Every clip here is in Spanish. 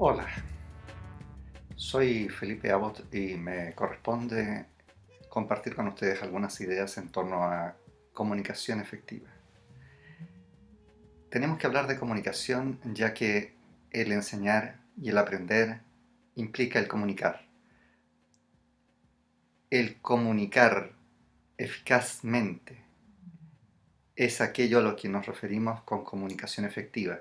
Hola, soy Felipe Abbott y me corresponde compartir con ustedes algunas ideas en torno a comunicación efectiva. Tenemos que hablar de comunicación ya que el enseñar y el aprender implica el comunicar. El comunicar eficazmente es aquello a lo que nos referimos con comunicación efectiva.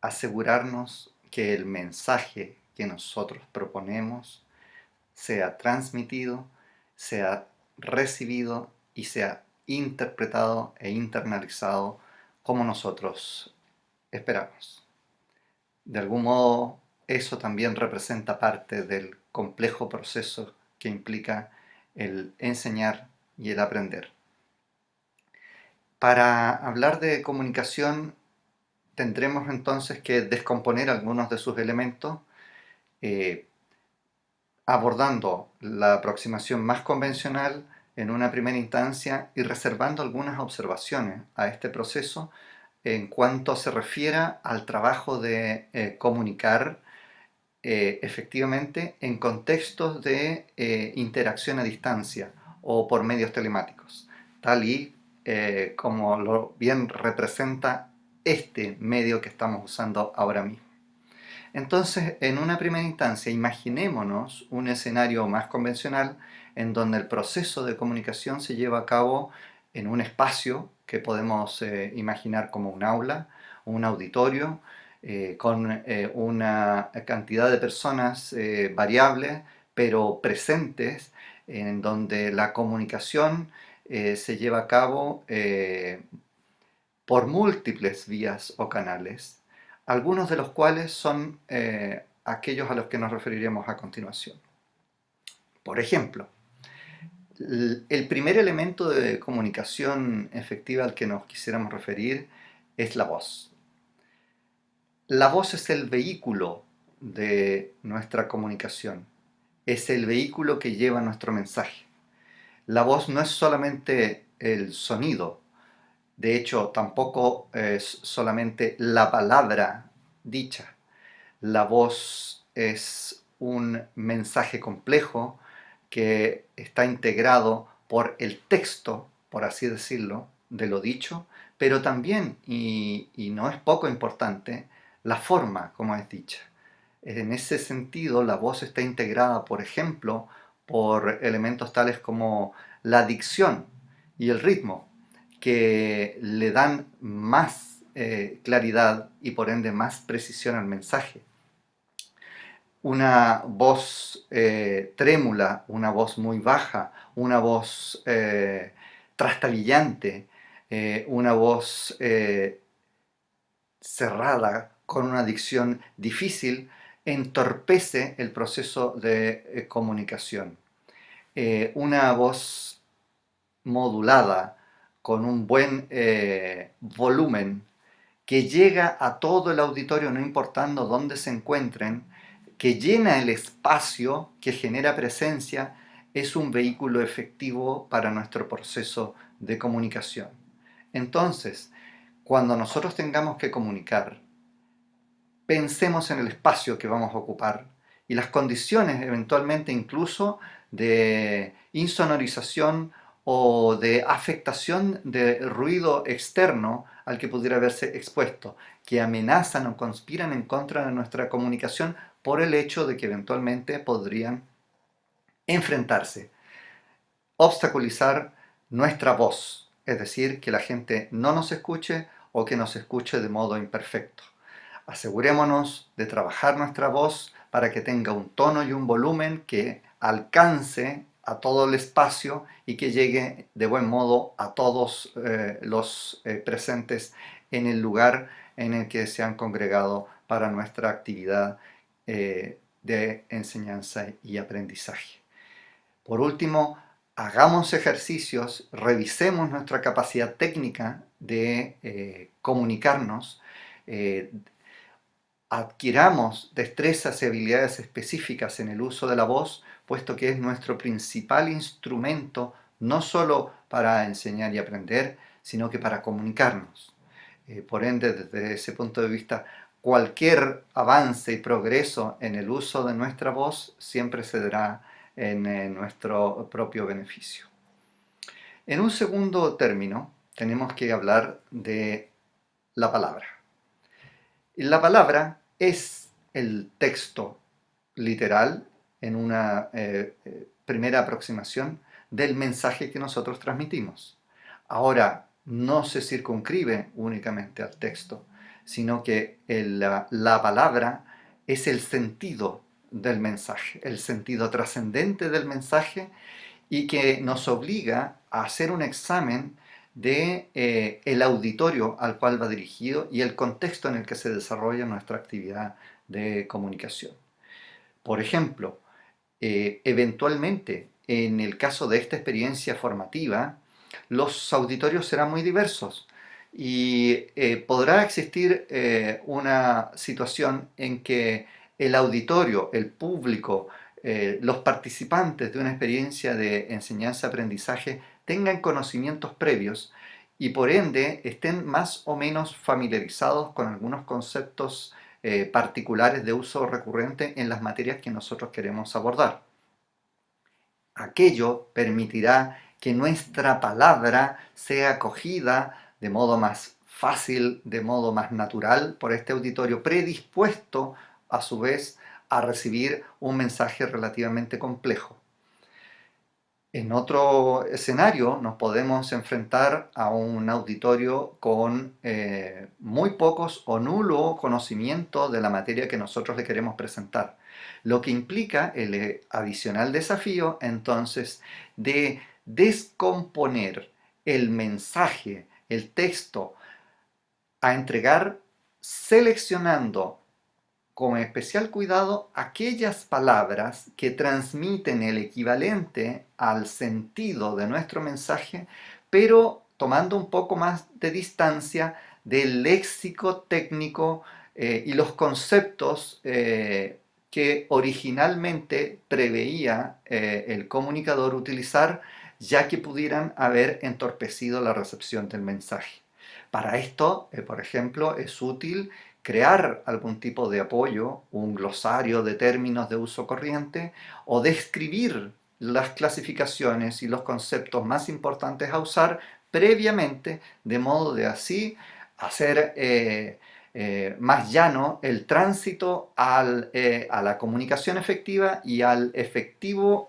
Asegurarnos que el mensaje que nosotros proponemos sea transmitido, sea recibido y sea interpretado e internalizado como nosotros esperamos. De algún modo, eso también representa parte del complejo proceso que implica el enseñar y el aprender. Para hablar de comunicación, tendremos entonces que descomponer algunos de sus elementos, eh, abordando la aproximación más convencional en una primera instancia y reservando algunas observaciones a este proceso en cuanto se refiera al trabajo de comunicar efectivamente en contextos de interacción a distancia o por medios telemáticos, tal y como lo bien representa este medio que estamos usando ahora mismo. Entonces, en una primera instancia, imaginémonos un escenario más convencional en donde el proceso de comunicación se lleva a cabo en un espacio que podemos imaginar como un aula, un auditorio, con una cantidad de personas variables, pero presentes, en donde la comunicación se lleva a cabo por múltiples vías o canales, algunos de los cuales son aquellos a los que nos referiremos a continuación. Por ejemplo, el primer elemento de comunicación efectiva al que nos quisiéramos referir es la voz. La voz es el vehículo de nuestra comunicación, es el vehículo que lleva nuestro mensaje. La voz no es solamente el sonido. De hecho, tampoco es solamente la palabra dicha. La voz es un mensaje complejo que está integrado por el texto, por así decirlo, de lo dicho, pero también, y no es poco importante, la forma como es dicha. En ese sentido, la voz está integrada, por ejemplo, por elementos tales como la dicción y el ritmo, que le dan más claridad y por ende más precisión al mensaje. Una voz trémula, una voz muy baja, una voz trastabillante, una voz cerrada, con una dicción difícil, entorpece el proceso de comunicación. Una voz modulada, con un buen volumen, que llega a todo el auditorio, no importando dónde se encuentren, que llena el espacio, que genera presencia, es un vehículo efectivo para nuestro proceso de comunicación. Entonces, cuando nosotros tengamos que comunicar, pensemos en el espacio que vamos a ocupar y las condiciones eventualmente incluso de insonorización o de afectación de ruido externo al que pudiera verse expuesto, que amenazan o conspiran en contra de nuestra comunicación por el hecho de que eventualmente podrían enfrentarse, obstaculizar nuestra voz, es decir, que la gente no nos escuche o que nos escuche de modo imperfecto. Asegurémonos de trabajar nuestra voz para que tenga un tono y un volumen que alcance a todo el espacio y que llegue de buen modo a todos los presentes en el lugar en el que se han congregado para nuestra actividad de enseñanza y aprendizaje. Por último, hagamos ejercicios, revisemos nuestra capacidad técnica de comunicarnos, eh, adquiramos destrezas y habilidades específicas en el uso de la voz, puesto que es nuestro principal instrumento no solo para enseñar y aprender, sino que para comunicarnos. Por ende, desde ese punto de vista, cualquier avance y progreso en el uso de nuestra voz siempre se dará en nuestro propio beneficio. En un segundo término, tenemos que hablar de la palabra. La palabra es el texto literal en una primera aproximación del mensaje que nosotros transmitimos. Ahora, no se circunscribe únicamente al texto, sino que la palabra es el sentido del mensaje, el sentido trascendente del mensaje, y que nos obliga a hacer un examen de el auditorio al cual va dirigido y el contexto en el que se desarrolla nuestra actividad de comunicación. Por ejemplo, eventualmente, en el caso de esta experiencia formativa, los auditorios serán muy diversos y podrá existir una situación en que el auditorio, el público, los participantes de una experiencia de enseñanza-aprendizaje tengan conocimientos previos y por ende estén más o menos familiarizados con algunos conceptos particulares de uso recurrente en las materias que nosotros queremos abordar. Aquello permitirá que nuestra palabra sea acogida de modo más fácil, de modo más natural por este auditorio predispuesto a su vez a recibir un mensaje relativamente complejo. En otro escenario nos podemos enfrentar a un auditorio con muy pocos o nulo conocimiento de la materia que nosotros le queremos presentar, lo que implica el adicional desafío entonces de descomponer el mensaje, el texto, a entregar seleccionando con especial cuidado aquellas palabras que transmiten el equivalente al sentido de nuestro mensaje, pero tomando un poco más de distancia del léxico técnico y los conceptos que originalmente preveía el comunicador utilizar, ya que pudieran haber entorpecido la recepción del mensaje. Para esto, por ejemplo, es útil crear algún tipo de apoyo, un glosario de términos de uso corriente, o describir las clasificaciones y los conceptos más importantes a usar previamente, de modo de así hacer más llano el tránsito a la comunicación efectiva y al efectivo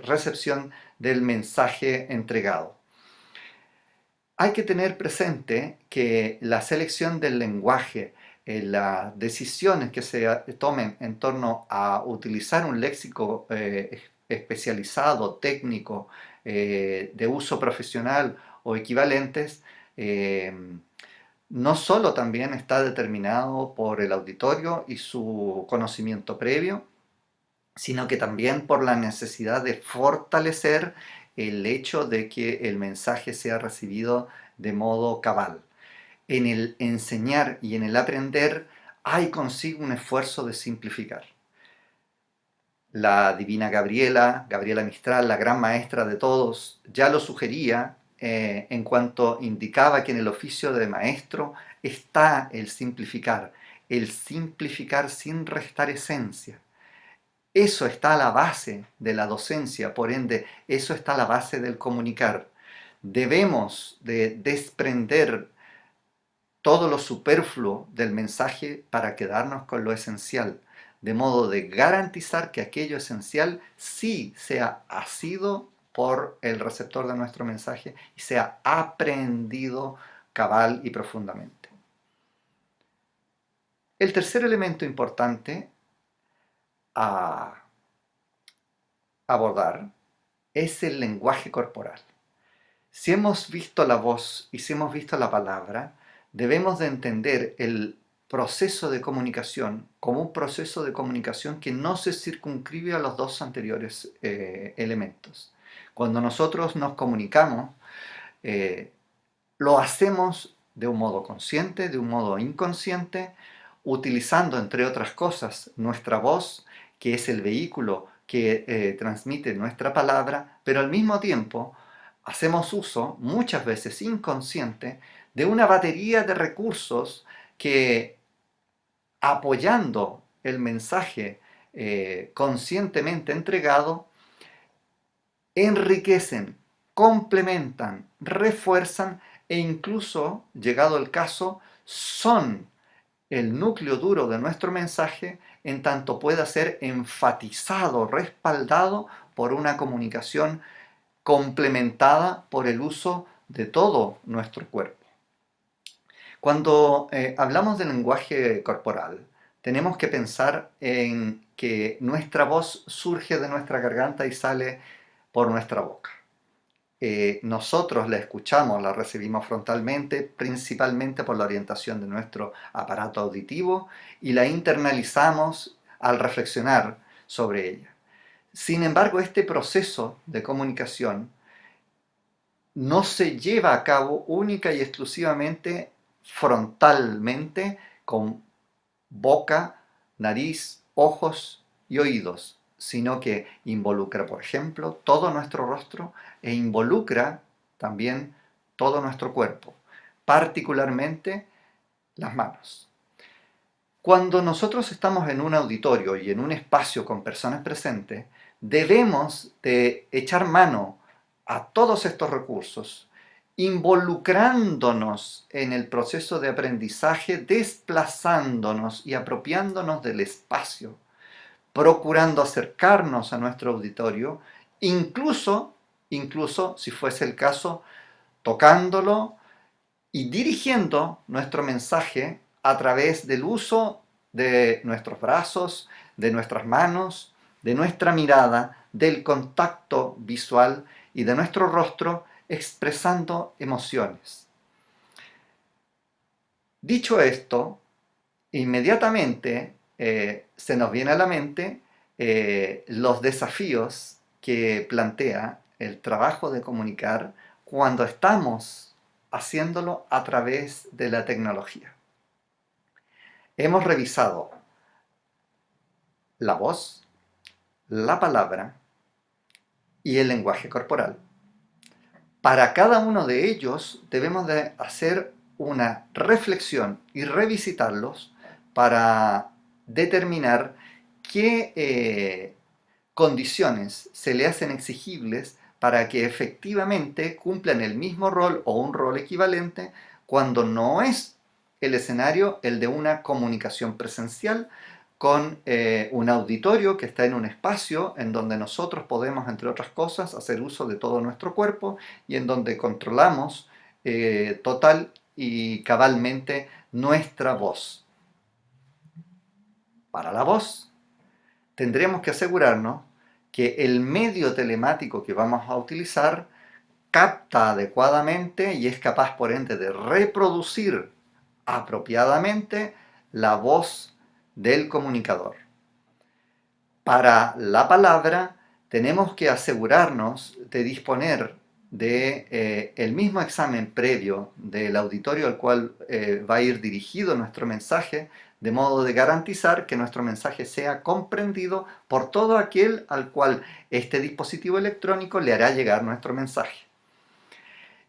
recepción del mensaje entregado. Hay que tener presente que la selección del lenguaje, las decisiones que se tomen en torno a utilizar un léxico especializado, técnico, de uso profesional o equivalentes, no solo también está determinado por el auditorio y su conocimiento previo, sino que también por la necesidad de fortalecer el hecho de que el mensaje sea recibido de modo cabal. En el enseñar y en el aprender hay consigo un esfuerzo de simplificar. La divina Gabriela Mistral, la gran maestra de todos, ya lo sugería en cuanto indicaba que en el oficio de maestro está el simplificar sin restar esencia. Eso está a la base de la docencia, por ende, eso está a la base del comunicar. Debemos de desprender todo lo superfluo del mensaje para quedarnos con lo esencial, de modo de garantizar que aquello esencial sí sea asido por el receptor de nuestro mensaje y sea aprendido cabal y profundamente. El tercer elemento importante a abordar es el lenguaje corporal. Si hemos visto la voz y si hemos visto la palabra, debemos de entender el proceso de comunicación como un proceso de comunicación que no se circunscribe a los dos anteriores elementos. Cuando nosotros nos comunicamos, lo hacemos de un modo consciente, de un modo inconsciente, utilizando, entre otras cosas, nuestra voz, que es el vehículo que transmite nuestra palabra, pero al mismo tiempo hacemos uso, muchas veces inconsciente, de una batería de recursos que, apoyando el mensaje conscientemente entregado, enriquecen, complementan, refuerzan e incluso, llegado el caso, son el núcleo duro de nuestro mensaje en tanto pueda ser enfatizado, respaldado por una comunicación complementada por el uso de todo nuestro cuerpo. Cuando hablamos de lenguaje corporal, tenemos que pensar en que nuestra voz surge de nuestra garganta y sale por nuestra boca. Nosotros la escuchamos, la recibimos frontalmente, principalmente por la orientación de nuestro aparato auditivo y la internalizamos al reflexionar sobre ella. Sin embargo, este proceso de comunicación no se lleva a cabo única y exclusivamente frontalmente con boca, nariz, ojos y oídos, sino que involucra, por ejemplo, todo nuestro rostro e involucra también todo nuestro cuerpo, particularmente las manos. Cuando nosotros estamos en un auditorio y en un espacio con personas presentes, debemos de echar mano a todos estos recursos, involucrándonos en el proceso de aprendizaje, desplazándonos y apropiándonos del espacio, procurando acercarnos a nuestro auditorio, incluso si fuese el caso, tocándolo y dirigiendo nuestro mensaje a través del uso de nuestros brazos, de nuestras manos, de nuestra mirada, del contacto visual y de nuestro rostro expresando emociones. Dicho esto, inmediatamente se nos viene a la mente los desafíos que plantea el trabajo de comunicar cuando estamos haciéndolo a través de la tecnología. Hemos revisado la voz, la palabra y el lenguaje corporal. Para cada uno de ellos debemos de hacer una reflexión y revisitarlos para determinar qué condiciones se le hacen exigibles para que efectivamente cumplan el mismo rol o un rol equivalente cuando no es el escenario el de una comunicación presencial con un auditorio que está en un espacio en donde nosotros podemos, entre otras cosas, hacer uso de todo nuestro cuerpo y en donde controlamos total y cabalmente nuestra voz. Para la voz, tendremos que asegurarnos que el medio telemático que vamos a utilizar capta adecuadamente y es capaz, por ende, de reproducir apropiadamente la voz del comunicador. Para la palabra, tenemos que asegurarnos de disponer de el mismo examen previo del auditorio al cual va a ir dirigido nuestro mensaje, de modo de garantizar que nuestro mensaje sea comprendido por todo aquel al cual este dispositivo electrónico le hará llegar nuestro mensaje.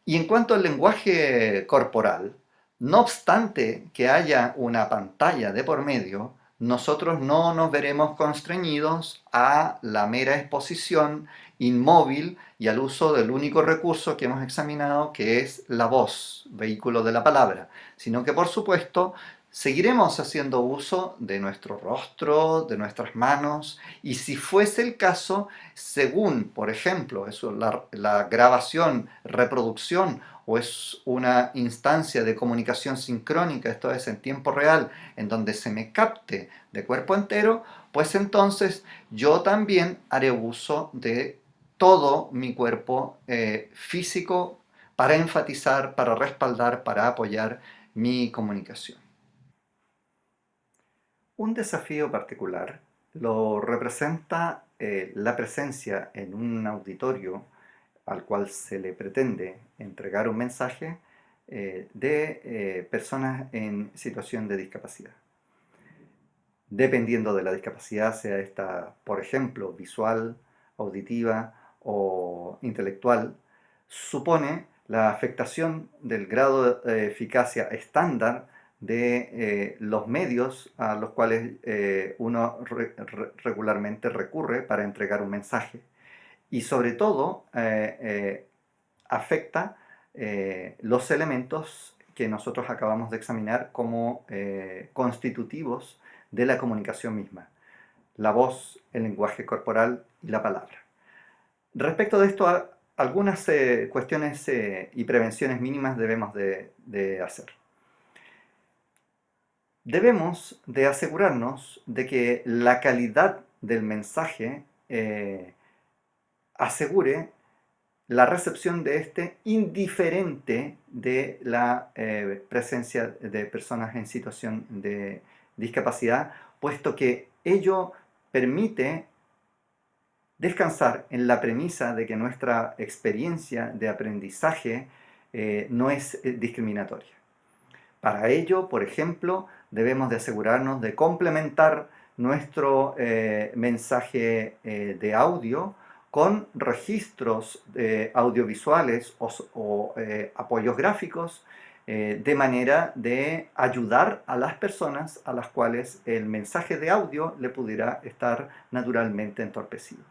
Y en cuanto al lenguaje corporal, no obstante que haya una pantalla de por medio, nosotros no nos veremos constreñidos a la mera exposición inmóvil y al uso del único recurso que hemos examinado, que es la voz, vehículo de la palabra, sino que por supuesto seguiremos haciendo uso de nuestro rostro, de nuestras manos, y si fuese el caso, según, por ejemplo, eso, la grabación, reproducción o es una instancia de comunicación sincrónica, esto es en tiempo real, en donde se me capte de cuerpo entero, pues entonces yo también haré uso de todo mi cuerpo físico para enfatizar, para respaldar, para apoyar mi comunicación. Un desafío particular lo representa la presencia en un auditorio al cual se le pretende entregar un mensaje de personas en situación de discapacidad. Dependiendo de la discapacidad, sea esta, por ejemplo, visual, auditiva o intelectual, supone La afectación del grado de eficacia estándar de los medios a los cuales uno regularmente recurre para entregar un mensaje. Y sobre todo afecta los elementos que nosotros acabamos de examinar como constitutivos de la comunicación misma: la voz, el lenguaje corporal y la palabra. Respecto de esto, algunas cuestiones y prevenciones mínimas debemos de hacer. Debemos de asegurarnos de que la calidad del mensaje asegure la recepción de este indiferente de la presencia de personas en situación de discapacidad, puesto que ello permite descansar en la premisa de que nuestra experiencia de aprendizaje no es discriminatoria. Para ello, por ejemplo, debemos de asegurarnos de complementar nuestro mensaje de audio con registros audiovisuales o apoyos gráficos, de manera de ayudar a las personas a las cuales el mensaje de audio le pudiera estar naturalmente entorpecido.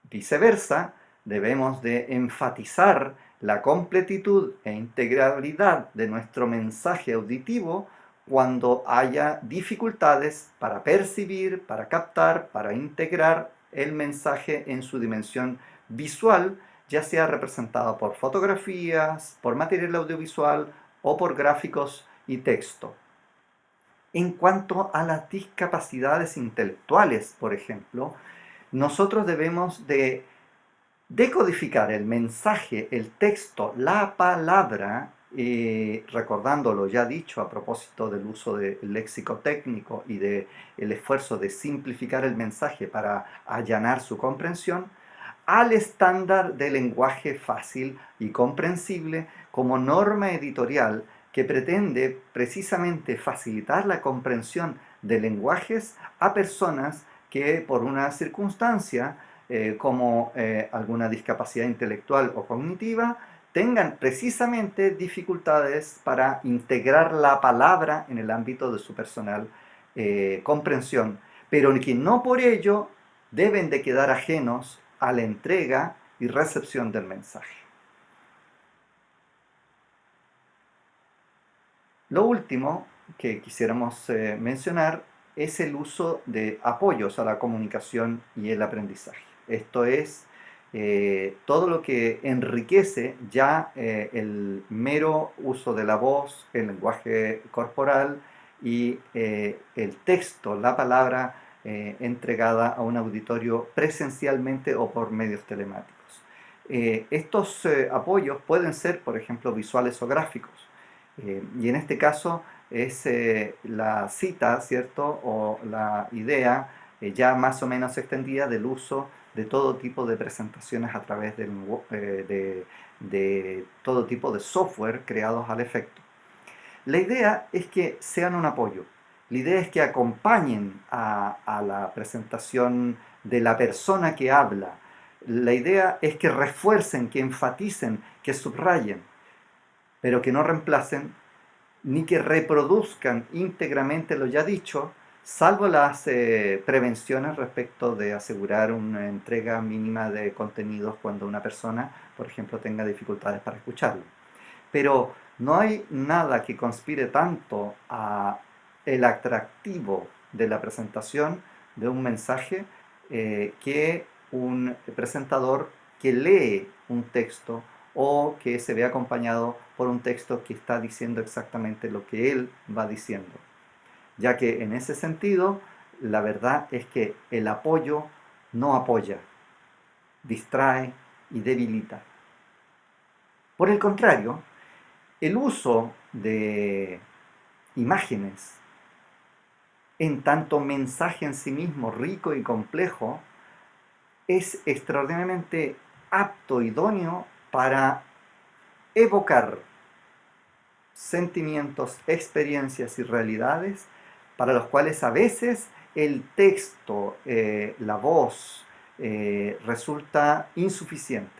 Viceversa, debemos de enfatizar la completitud e integralidad de nuestro mensaje auditivo cuando haya dificultades para percibir, para captar, para integrar el mensaje en su dimensión visual, ya sea representado por fotografías, por material audiovisual o por gráficos y texto. En cuanto a las discapacidades intelectuales, por ejemplo, nosotros debemos de decodificar el mensaje, el texto, la palabra, recordando lo ya dicho a propósito del uso del léxico técnico y del esfuerzo de simplificar el mensaje para allanar su comprensión, al estándar de lenguaje fácil y comprensible como norma editorial que pretende precisamente facilitar la comprensión de lenguajes a personas que por una circunstancia como alguna discapacidad intelectual o cognitiva tengan precisamente dificultades para integrar la palabra en el ámbito de su personal comprensión, pero que no por ello deben de quedar ajenos a la entrega y recepción del mensaje. Lo último que quisiéramos mencionar es el uso de apoyos a la comunicación y el aprendizaje. Esto es todo lo que enriquece ya el mero uso de la voz, el lenguaje corporal y el texto, la palabra entregada a un auditorio presencialmente o por medios telemáticos. Estos apoyos pueden ser, por ejemplo, visuales o gráficos. Y en este caso es la cita, ¿cierto? O la idea ya más o menos extendida del uso de todo tipo de presentaciones a través de todo tipo de software creados al efecto. La idea es que sean un apoyo. La idea es que acompañen a la presentación de la persona que habla. La idea es que refuercen, que enfaticen, que subrayen, pero que no reemplacen ni que reproduzcan íntegramente lo ya dicho, salvo las prevenciones respecto de asegurar una entrega mínima de contenidos cuando una persona, por ejemplo, tenga dificultades para escucharlo. Pero no hay nada que conspire tanto a el atractivo de la presentación de un mensaje que un presentador que lee un texto o que se ve acompañado por un texto que está diciendo exactamente lo que él va diciendo. Ya que en ese sentido, la verdad es que el apoyo no apoya, distrae y debilita. Por el contrario, el uso de imágenes en tanto mensaje en sí mismo rico y complejo es extraordinariamente apto, idóneo para evocar sentimientos, experiencias y realidades para los cuales a veces el texto, la voz, resulta insuficiente.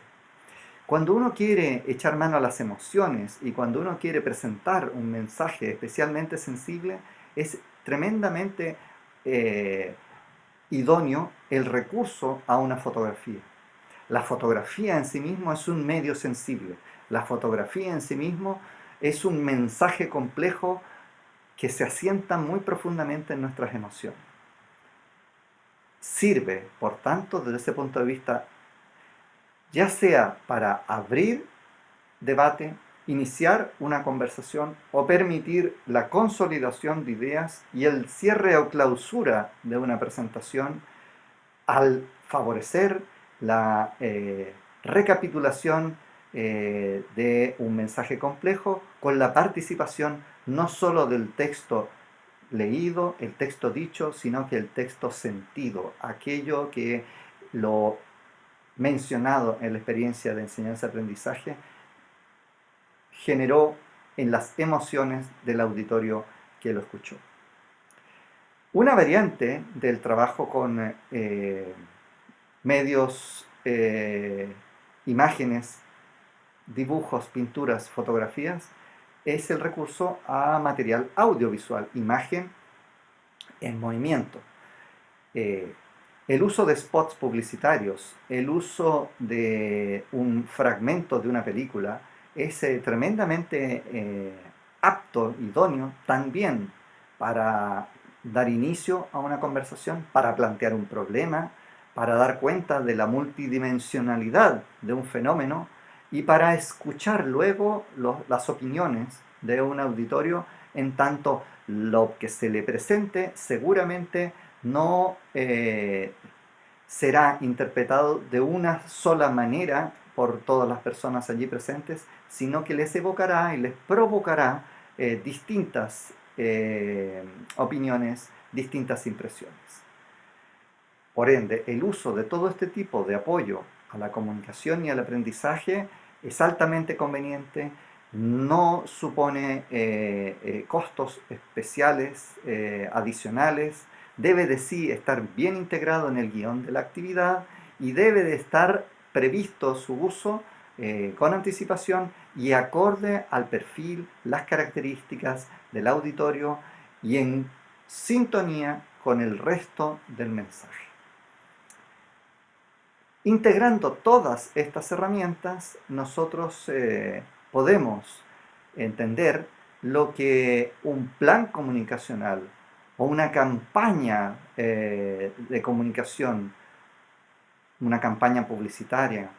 Cuando uno quiere echar mano a las emociones y cuando uno quiere presentar un mensaje especialmente sensible, es tremendamente eh, idóneo el recurso a una fotografía. La fotografía en sí mismo es un medio sensible. La fotografía en sí mismo es un mensaje complejo que se asienta muy profundamente en nuestras emociones. Sirve, por tanto, desde ese punto de vista, ya sea para abrir debate, iniciar una conversación o permitir la consolidación de ideas y el cierre o clausura de una presentación al favorecer la recapitulación de un mensaje complejo con la participación no sólo del texto leído, el texto dicho, sino que el texto sentido, aquello que lo mencionado en la experiencia de enseñanza-aprendizaje generó en las emociones del auditorio que lo escuchó. Una variante del trabajo con medios, imágenes, dibujos, pinturas, fotografías, es el recurso a material audiovisual, imagen en movimiento. Eh, el uso de spots publicitarios, el uso de un fragmento de una película es tremendamente apto, idóneo también para dar inicio a una conversación, para plantear un problema, para dar cuenta de la multidimensionalidad de un fenómeno y para escuchar luego las opiniones de un auditorio en tanto lo que se le presente seguramente no será interpretado de una sola manera por todas las personas allí presentes, sino que les evocará y les provocará distintas opiniones, distintas impresiones. Por ende, el uso de todo este tipo de apoyo a la comunicación y al aprendizaje es altamente conveniente, no supone costos especiales, adicionales, debe de sí estar bien integrado en el guión de la actividad y debe de estar previsto su uso con anticipación y acorde al perfil, las características del auditorio y en sintonía con el resto del mensaje. Integrando todas estas herramientas, nosotros podemos entender lo que un plan comunicacional o una campaña de comunicación, una campaña publicitaria,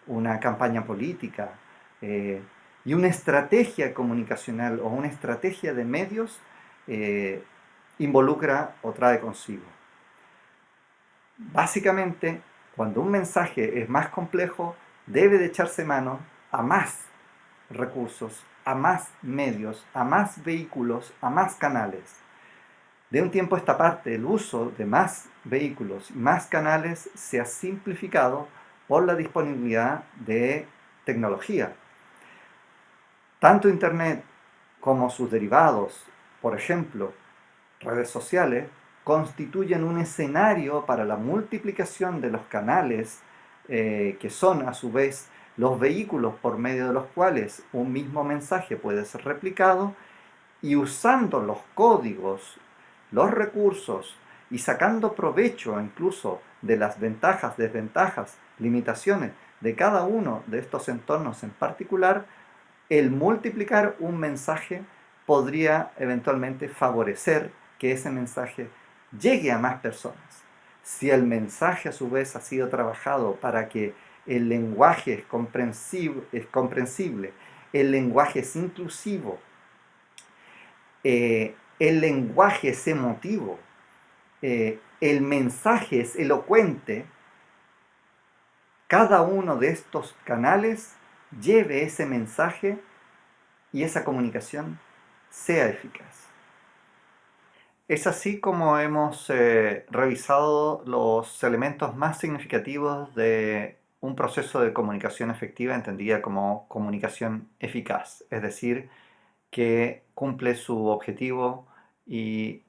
una campaña política eh, y una estrategia comunicacional o una estrategia de medios eh, involucra o trae consigo. Básicamente, cuando un mensaje es más complejo, debe de echarse mano a más recursos, a más medios, a más vehículos, a más canales. De un tiempo a esta parte, el uso de más vehículos y más canales se ha simplificado por la disponibilidad de tecnología. Tanto Internet como sus derivados, por ejemplo, redes sociales, constituyen un escenario para la multiplicación de los canales que son a su vez los vehículos por medio de los cuales un mismo mensaje puede ser replicado y usando los códigos, los recursos y sacando provecho incluso de las ventajas, desventajas, limitaciones de cada uno de estos entornos en particular, el multiplicar un mensaje podría eventualmente favorecer que ese mensaje llegue a más personas. Si el mensaje a su vez ha sido trabajado para que el lenguaje es comprensible, el lenguaje es inclusivo, el lenguaje es emotivo, el mensaje es elocuente, cada uno de estos canales lleve ese mensaje y esa comunicación sea eficaz. Es así como hemos revisado los elementos más significativos de un proceso de comunicación efectiva entendida como comunicación eficaz, es decir, que cumple su objetivo y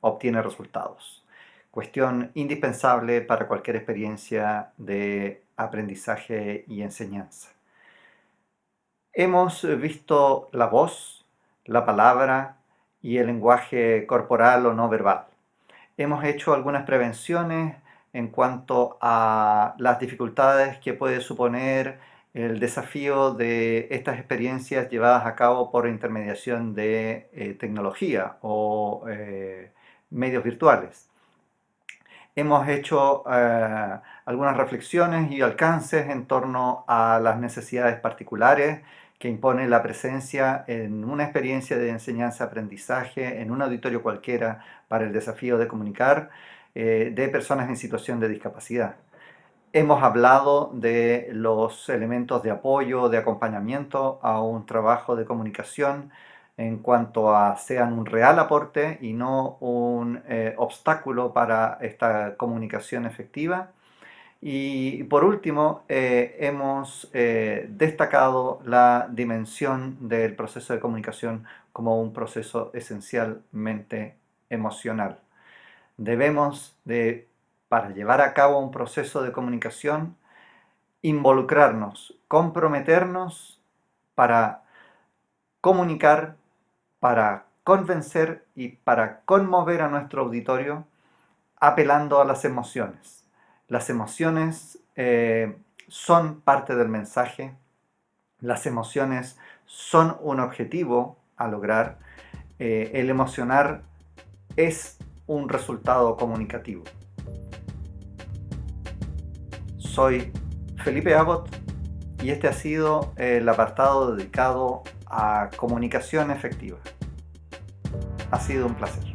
obtiene resultados. Cuestión indispensable para cualquier experiencia de aprendizaje y enseñanza. Hemos visto la voz, la palabra y el lenguaje corporal o no verbal. Hemos hecho algunas prevenciones en cuanto a las dificultades que puede suponer el desafío de estas experiencias llevadas a cabo por intermediación de tecnología o medios virtuales. Hemos hecho algunas reflexiones y alcances en torno a las necesidades particulares que impone la presencia en una experiencia de enseñanza-aprendizaje, en un auditorio cualquiera, para el desafío de comunicar de personas en situación de discapacidad. Hemos hablado de los elementos de apoyo, de acompañamiento a un trabajo de comunicación en cuanto a sean un real aporte y no un obstáculo para esta comunicación efectiva. Y por último, hemos destacado la dimensión del proceso de comunicación como un proceso esencialmente emocional. Debemos para llevar a cabo un proceso de comunicación, involucrarnos, comprometernos para comunicar, para convencer y para conmover a nuestro auditorio, apelando a las emociones. Las emociones son parte del mensaje, las emociones son un objetivo a lograr, el emocionar es un resultado comunicativo. Soy Felipe Abbott y este ha sido el apartado dedicado a comunicación efectiva. Ha sido un placer.